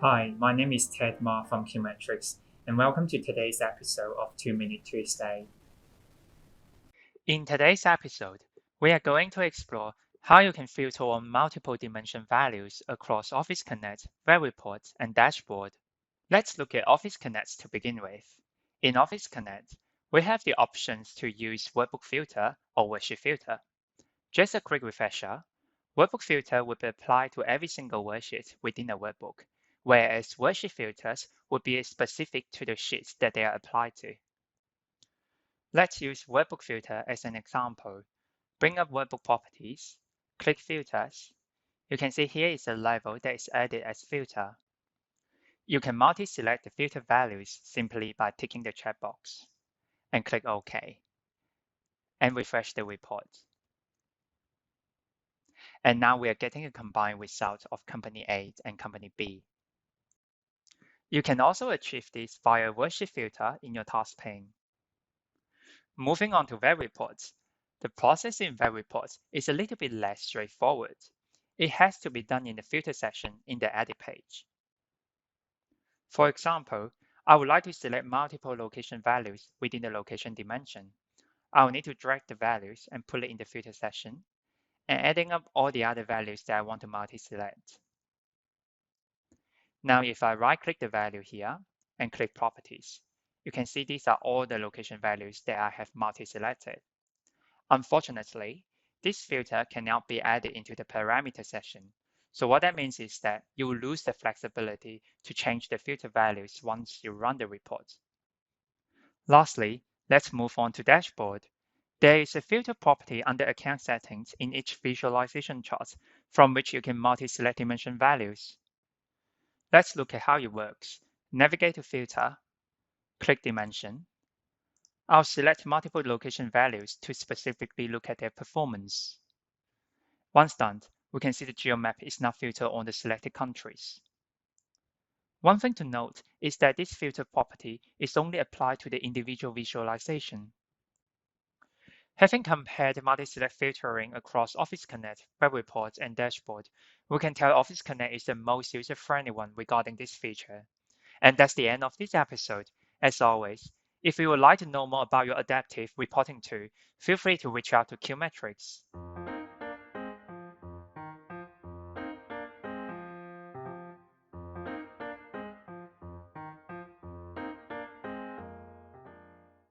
Hi, my name is Ted Ma from QMetrix, and welcome to today's episode of 2 Minute Tuesday. In today's episode, we are going to explore how you can filter on multiple dimension values across OfficeConnect, Web Reports, and Dashboard. Let's look at OfficeConnect to begin with. In OfficeConnect, we have the options to use Workbook Filter or Worksheet Filter. Just a quick refresher, Workbook Filter would be applied to every single worksheet within a workbook, whereas Worksheet filters would be specific to the sheets that they are applied to. Let's use Workbook Filter as an example. Bring up Workbook Properties, click Filters. You can see here is a label that is added as filter. You can multi-select the filter values simply by ticking the checkbox and click OK and refresh the report. And now we are getting a combined result of Company A and Company B. You can also achieve this via Worksheet filter in your task pane. Moving on to Web Reports, the process in Web Reports is a little bit less straightforward. It has to be done in the filter section in the Edit page. For example, I would like to select multiple location values within the location dimension. I will need to drag the values and put it in the filter section, and adding up all the other values that I want to multi-select. Now, if I right-click the value here and click Properties, you can see these are all the location values that I have multi-selected. Unfortunately, this filter cannot be added into the parameter section. So what that means is that you will lose the flexibility to change the filter values once you run the report. Lastly, let's move on to Dashboard. There is a filter property under Account Settings in each visualization chart from which you can multi-select dimension values. Let's look at how it works. Navigate to Filter, click Dimension. I'll select multiple location values to specifically look at their performance. Once done, we can see the geomap is now filtered on the selected countries. One thing to note is that this filter property is only applied to the individual visualization. Having compared multi-select filtering across OfficeConnect, Web Reports, and Dashboard, we can tell OfficeConnect is the most user-friendly one regarding this feature. And that's the end of this episode. As always, if you would like to know more about your adaptive reporting tool, feel free to reach out to QMetrix.